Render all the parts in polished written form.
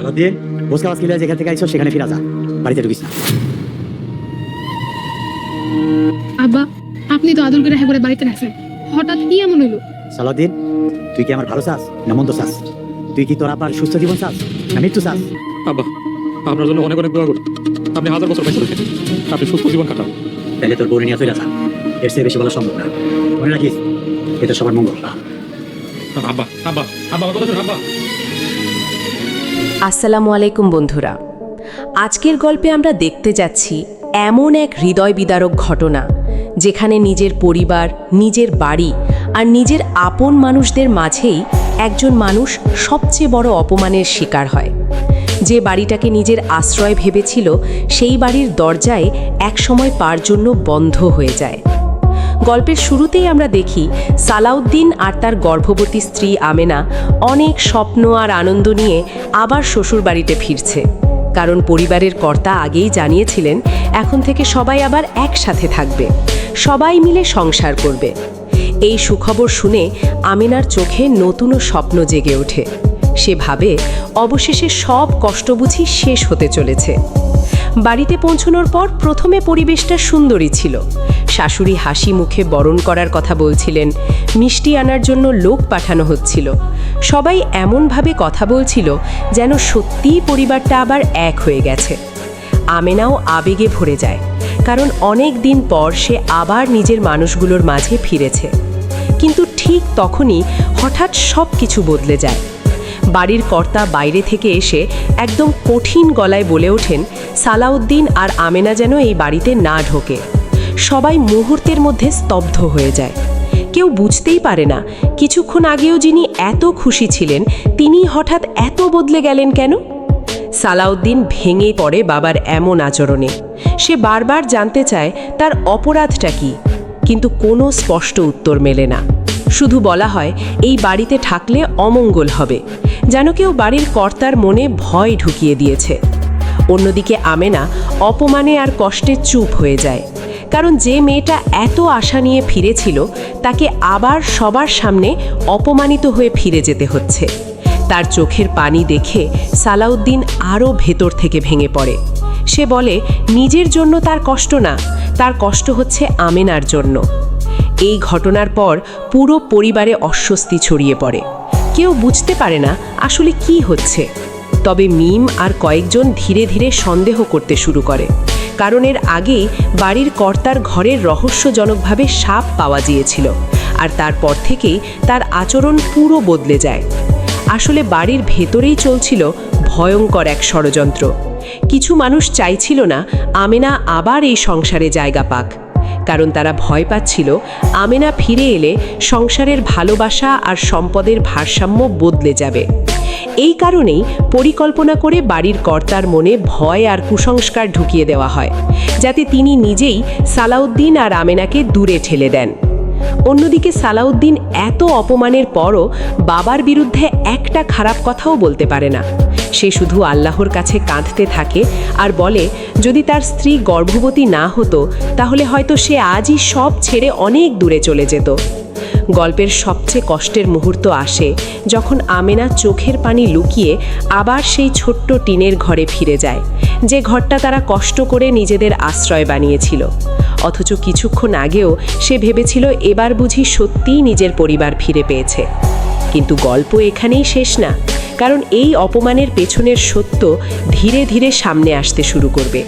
সারাদিন বোঝকা বাস কিলে যেখান থেকে আইছো সেখানে ফিরা যা, বাড়িতে ঢুকিস না। আব্বা, আপনি তো আদর করে হ্যাঁ করে বাড়িতে রাখছেন, হঠাৎ কি এমন হইলো? সালাউদ্দিন, তুই কি আমার ভালো চাস না মন্দ চাস? তুই কি তোর আবার সুস্থ জীবন চাস না মৃত্যু চাস? আব্বা, আপনার জন্য অনেক অনেক দোয়া করি। আপনি 1000 বছর বেঁচে থাকেন, আপনি সুস্থ জীবন কাটান। তাহলে তোর বোন নিয়ে চলে যা, এর চেয়ে বেশি বলা সম্ভব না। মনে রাখিস, এটা সবার মঙ্গল। আব্বা আব্বা আব্বা আমার কথা শুনুন আব্বা। আসসালামু আলাইকুম বন্ধুরা, আজকের গল্পে আমরা দেখতে যাচ্ছি এমন এক হৃদয় বিদারক ঘটনা যেখানে নিজের পরিবার, নিজের বাড়ি আর নিজের আপন মানুষদের মাঝেই একজন মানুষ সবচেয়ে বড় অপমানের শিকার হয়। যে বাড়িটাকে নিজের আশ্রয় ভেবেছিল সেই বাড়ির দরজায় একসময় পার জন্য বন্ধ হয়ে যায়। গল্পের শুরুতেই আমরা দেখি সালাউদ্দিন আর তার গর্ভবতী স্ত্রী আমেনা অনেক স্বপ্ন আর আনন্দ নিয়ে আবার শ্বশুর বাড়িতে ফিরছে, কারণ পরিবারের কর্তা আগেই জানিয়েছিলেন এখন থেকে সবাই আবার একসাথে থাকবে, সবাই মিলে সংসার করবে। এই সুখবর শুনে আমেনার চোখে নতুন স্বপ্ন জেগে ওঠে। সে ভাবে অবশেষে সব কষ্ট বুঝি শেষ হতে চলেছে। বাড়িতে পৌঁছানোর পর প্রথমে পরিবেশটা সুন্দরই ছিল। শাশুড়ি হাসি মুখে বরণ করার কথা বলছিলেন, মিষ্টি আনার জন্য লোক পাঠানো হচ্ছিল। সবাই এমনভাবে কথা বলছিল যেন সত্যিই পরিবারটা আবার এক হয়ে গেছে। আমেনাও আবেগে ভরে যায়, কারণ অনেক দিন পর সে আবার নিজের মানুষগুলোর মাঝে ফিরেছে। কিন্তু ঠিক তখনই হঠাৎ সব কিছু বদলে যায়। বাড়ির কর্তা বাইরে থেকে এসে একদম কঠিন গলায় বলে ওঠেন সালাউদ্দিন আর আমেনা যেন এই বাড়িতে না ঢোকে। সবাই মুহূর্তের মধ্যে স্তব্ধ হয়ে যায়। কেউ বুঝতেই পারে না কিছুক্ষণ আগেও যিনি এত খুশি ছিলেন তিনি হঠাৎ এত বদলে গেলেন কেন। সালাউদ্দিন ভেঙে পড়ে বাবার এমন আচরণে। সে বারবার জানতে চায় তার অপরাধটা কি, কিন্তু কোনো স্পষ্ট উত্তর মেলে না। শুধু বলা হয় এই বাড়িতে থাকলে অমঙ্গল হবে, যেন কেউ বাড়ির কর্তার মনে ভয় ঢুকিয়ে দিয়েছে। অন্যদিকে আমেনা অপমানে আর কষ্টে চুপ হয়ে যায়, কারণ যে মেয়েটা এত আশা নিয়ে ফিরেছিল তাকে আবার সবার সামনে অপমানিত হয়ে ফিরে যেতে হচ্ছে। তার চোখের পানি দেখে সালাউদ্দিন আরও ভেতর থেকে ভেঙে পড়ে। সে বলে নিজের জন্য তার কষ্ট না, তার কষ্ট হচ্ছে আমেনার জন্য। এই ঘটনার পর পুরো পরিবারে অস্বস্তি ছড়িয়ে পড়ে। কেউ বুঝতে পারে না আসলে কি হচ্ছে। তবে মিম আর কয়েকজন ধীরে ধীরে সন্দেহ করতে শুরু করে, কারণ এর আগেই বাড়ির কর্তার ঘরের রহস্যজনকভাবে সাপ পাওয়া গিয়েছিল, আর তারপর থেকেই তার আচরণ পুরো বদলে যায়। আসলে বাড়ির ভেতরেই চলছিল ভয়ঙ্কর এক ষড়যন্ত্র। কিছু মানুষ চাইছিল না আমেনা আবার এই সংসারে জায়গা পাক, কারণ তারা ভয় পাচ্ছিল আমেনা ফিরে এলে সংসারের ভালোবাসা আর সম্পদের ভারসাম্য বদলে যাবে। এই কারণেই পরিকল্পনা করে বাড়ির কর্তার মনে ভয় আর কুসংস্কার ঢুকিয়ে দেওয়া হয়, যাতে তিনি নিজেই সালাউদ্দিন আর আমেনাকে দূরে ঠেলে দেন। অন্যদিকে সালাউদ্দিন এত অপমানের পরও বাবার বিরুদ্ধে একটা খারাপ কথাও বলতে পারে না। সে শুধু আল্লাহর কাছে কাঁদতে থাকে আর বলে যদি তার স্ত্রী গর্ভবতী না হতো তাহলে হয়তো সে আজই সব ছেড়ে অনেক দূরে চলে যেত। গল্পের সবচেয়ে কষ্টের মুহূর্ত আসে যখন আমেনা চোখের পানি লুকিয়ে আবার সেই ছোট্ট টিনের ঘরে ফিরে যায়, যে ঘরটা তারা কষ্ট করে নিজেদের আশ্রয় বানিয়েছিল। অথচ কিছুক্ষণ আগেও সে ভেবেছিল এবার বুঝি সত্যিই নিজের পরিবার ফিরে পেয়েছে। কিন্তু গল্প এখানেই শেষ না, কারণ এই অপমানের পেছনের সত্য ধীরে ধীরে সামনে আসতে শুরু করবে,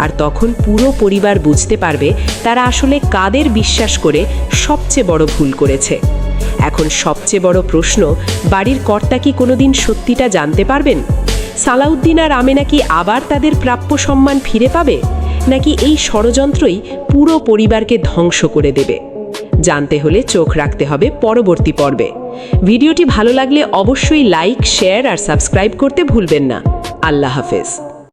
আর তখন পুরো পরিবার বুঝতে পারবে তারা আসলে কাদের বিশ্বাস করে সবচেয়ে বড় ভুল করেছে। এখন সবচেয়ে বড় প্রশ্ন, বাড়ির কর্তা কি কোনোদিন সত্যিটা জানতে পারবেন? সালাউদ্দিন আর আমেনা কি আবার তাদের প্রাপ্য সম্মান ফিরে পাবে, নাকি এই ষড়যন্ত্রই পুরো পরিবারকে ধ্বংস করে দেবে? জানতে হলে চোখ রাখতে হবে পরবর্তী পর্বে। ভিডিওটি ভালো লাগলে অবশ্যই লাইক, শেয়ার আর সাবস্ক্রাইব করতে ভুলবেন না। আল্লাহ হাফেজ।